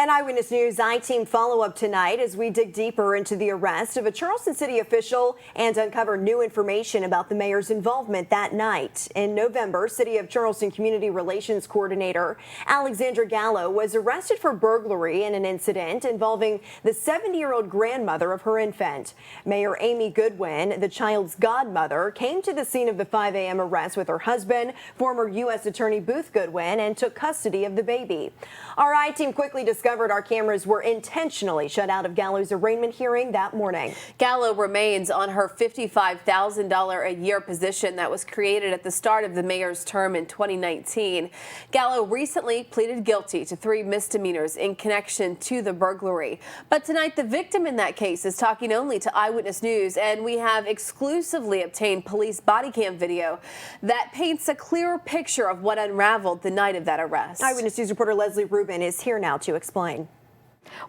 An Eyewitness News I-Team follow-up tonight as we dig deeper into the arrest of a Charleston City official and uncover new information about the mayor's involvement that night. In November, City of Charleston Community Relations Coordinator Alexandra Gallo was arrested for burglary in an incident involving the 70-year-old grandmother of her infant. Mayor Amy Goodwin, the child's godmother, came to the scene of the 5 a.m. arrest with her husband, former U.S. Attorney Booth Goodwin, and took custody of the baby. Our I-Team quickly discovered our cameras were intentionally shut out of Gallo's arraignment hearing that morning. Gallo remains on her $55,000 a year position that was created at the start of the mayor's term in 2019. Gallo recently pleaded guilty to 3 misdemeanors in connection to the burglary. But tonight, the victim in that case is talking only to Eyewitness News, and we have exclusively obtained police body cam video that paints a clearer picture of what unraveled the night of that arrest. Eyewitness News reporter Leslie Rubin is here now to explain.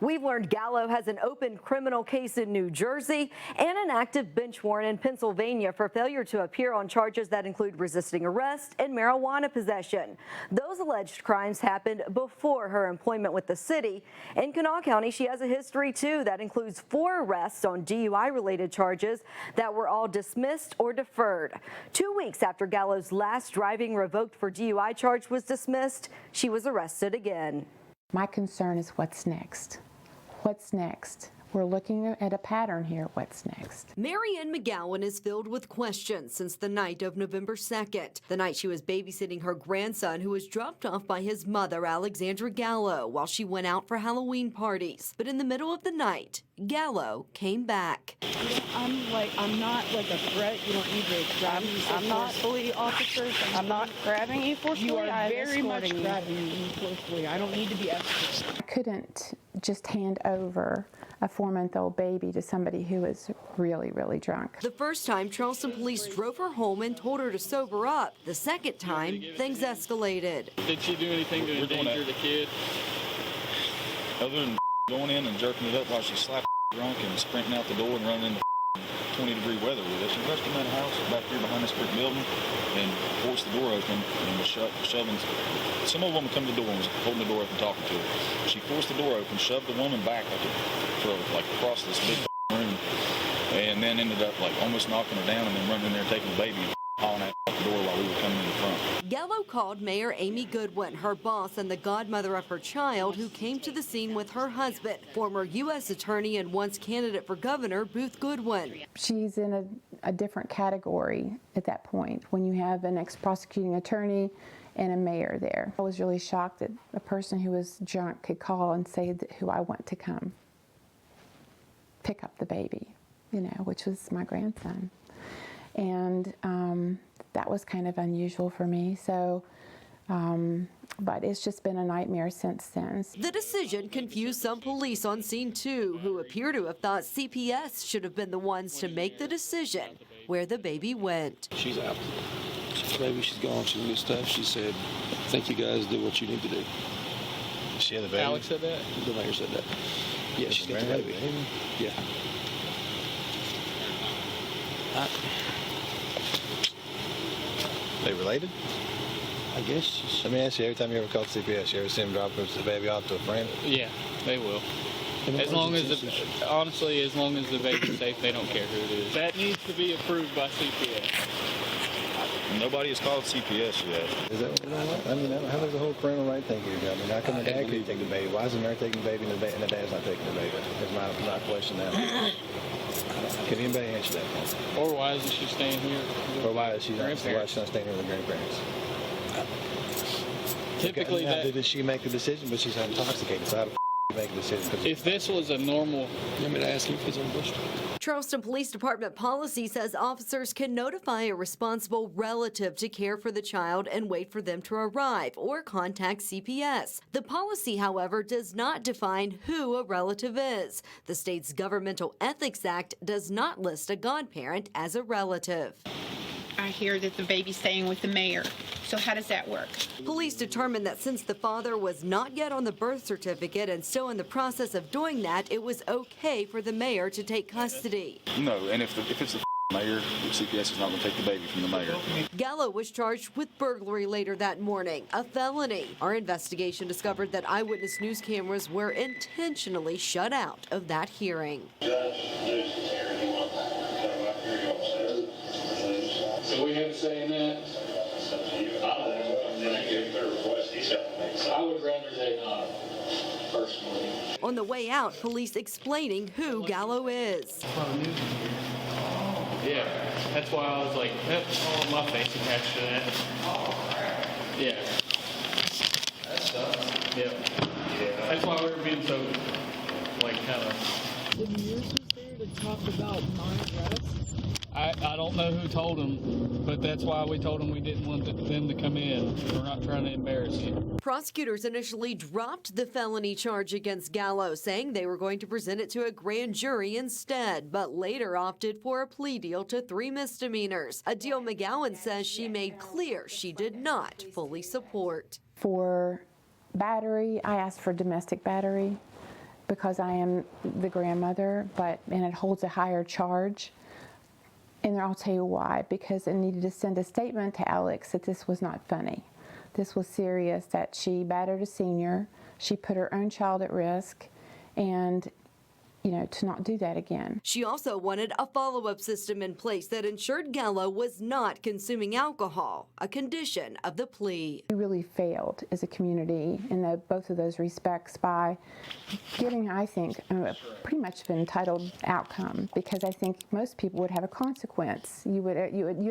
We've learned Gallo has an open criminal case in New Jersey and an active bench warrant in Pennsylvania for failure to appear on charges that include resisting arrest and marijuana possession. Those alleged crimes happened before her employment with the city. In Kanawha County, she has a history, too, that includes 4 arrests on DUI-related charges that were all dismissed or deferred. 2 weeks after Gallo's last driving revoked for DUI charge was dismissed, she was arrested again. My concern is what's next. What's next? We're looking at a pattern here. What's next? Marianne McGowan is filled with questions since the night of November 2nd, the night she was babysitting her grandson who was dropped off by his mother, Alexandra Gallo, while she went out for Halloween parties. But in the middle of the night, Gallo came back. I'm not like a threat. You don't need to grab me so forcefully, officer. I'm not grabbing you forcefully. You are very much grabbing me forcefully. I don't need to be escorted. I couldn't just hand over a 4-month-old baby to somebody who was really, really drunk. The first time, Charleston police drove her home and told her to sober up. The second time, things escalated. Did she do anything to endanger the kid? Other than going in and jerking it up while she's slap drunk and sprinting out the door and running into 20-degree weather with it. She rushed in that house back here behind this brick building and forced the door open and was shoving. Some old woman come to the door and was holding the door open talking to her. She forced the door open, shoved the woman back like across this big room, and then ended up like almost knocking her down and then running in there taking the baby and hauling at the door while we were coming in the front. Gallo called Mayor Amy Goodwin, her boss and the godmother of her child, who came to the scene with her husband, former U.S. Attorney and once candidate for governor Booth Goodwin. She's in a different category at that point when you have an ex-prosecuting attorney and a mayor there. I was really shocked that a person who was drunk could call and say who I want to come pick up the baby, which was my grandson. And that was kind of unusual for me. So, but it's just been a nightmare since then. The decision confused some police on scene too, who appear to have thought CPS should have been the ones to make the decision where the baby went. She's out. Maybe she's gone. She's good stuff. She said, I think you guys do what you need to do. She had the baby? Alex said that? The mayor said that. Yeah, she's got the baby. Yeah. They related? I guess. Let me ask you, every time you ever called CPS, you ever see them drop the baby off to a friend? Yeah, they will. As long as honestly, as long as the baby's safe, they don't care who it is. That needs to be approved by CPS. Nobody has called CPS yet. Is that what we're doing? I mean, how does the whole parental right thing here? I mean, how come the dad can't take the baby? Why is the nurse taking the baby and the dad's not taking the baby? That's my question now. Can anybody answer that? Or why isn't she staying here? Or why is she not staying here with the grandparents? Typically, did she make the decision? But she's intoxicated, so how the make a decision? If this was a normal, you want me to ask you if it's on bush? Charleston Police Department policy says officers can notify a responsible relative to care for the child and wait for them to arrive or contact CPS. The policy, however, does not define who a relative is. The state's Governmental Ethics Act does not list a godparent as a relative. I hear that the baby's staying with the mayor. So how does that work? Police determined that since the father was not yet on the birth certificate and still in the process of doing that, it was okay for the mayor to take custody. No, and if it's the mayor. CPS is not going to take the baby from the mayor. Gallo was charged with burglary later that morning, a felony. Our investigation discovered that eyewitness news cameras were intentionally shut out of that hearing. So we have a say in that? I would rather they not, personally. On the way out, police explaining who Gallo is. Yeah, that's why I was like, that's all my face attached to that. Yeah. Yeah. That's why we were being so, like, kind of. The news was there to talk about my arrest. I don't know who told them, but that's why we told them we didn't want them to come in. We're not trying to embarrass you. Prosecutors initially dropped the felony charge against Gallo, saying they were going to present it to a grand jury instead, but later opted for a plea deal to 3 misdemeanors, a deal McGowan says she made clear she did not fully support. For battery, I asked for domestic battery because I am the grandmother, and it holds a higher charge. And I'll tell you why, because I needed to send a statement to Alex that this was not funny. This was serious, that she battered a senior, she put her own child at risk, and to not do that again. She also wanted a follow-up system in place that ensured Gallo was not consuming alcohol, a condition of the plea. We really failed as a community in both of those respects by giving, I think, pretty much an entitled outcome, because I think most people would have a consequence. You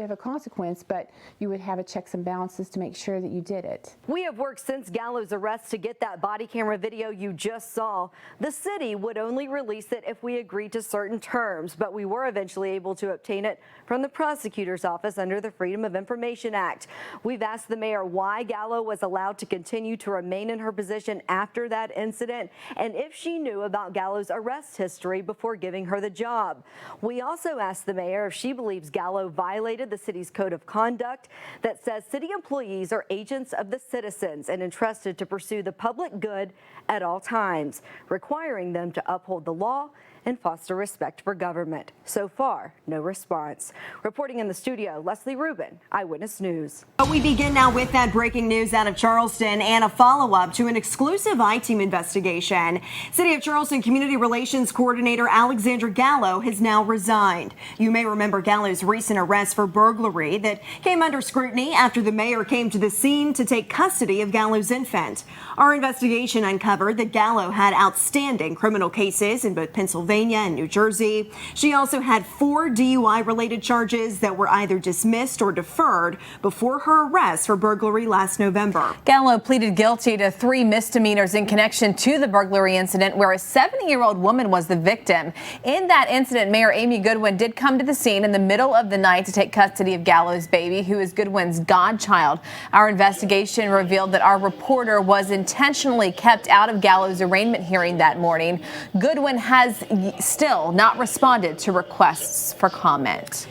have a consequence, but you would have a checks and balances to make sure that you did it. We have worked since Gallo's arrest to get that body camera video you just saw. The city would only release it if we agreed to certain terms, but we were eventually able to obtain it from the prosecutor's office under the Freedom of Information Act. We've asked the mayor why Gallo was allowed to continue to remain in her position after that incident, and if she knew about Gallo's arrest history before giving her the job. We also asked the mayor if she believes Gallo violated the city's code of conduct that says city employees are agents of the citizens and entrusted to pursue the public good at all times, requiring them to uphold the law and foster respect for government. So far, no response. Reporting in the studio, Leslie Rubin, Eyewitness News. But we begin now with that breaking news out of Charleston and a follow-up to an exclusive I-Team investigation. City of Charleston Community Relations Coordinator Alexandra Gallo has now resigned. You may remember Gallo's recent arrest for burglary that came under scrutiny after the mayor came to the scene to take custody of Gallo's infant. Our investigation uncovered that Gallo had outstanding criminal cases in both Pennsylvania and New Jersey. She also had 4 DUI-related charges that were either dismissed or deferred before her arrest for burglary last November. Gallo pleaded guilty to 3 misdemeanors in connection to the burglary incident where a 70-year-old woman was the victim. In that incident, Mayor Amy Goodwin did come to the scene in the middle of the night to take custody of Gallo's baby, who is Goodwin's godchild. Our investigation revealed that our reporter was intentionally kept out of Gallo's arraignment hearing that morning. Goodwin has still not responded to requests for comment.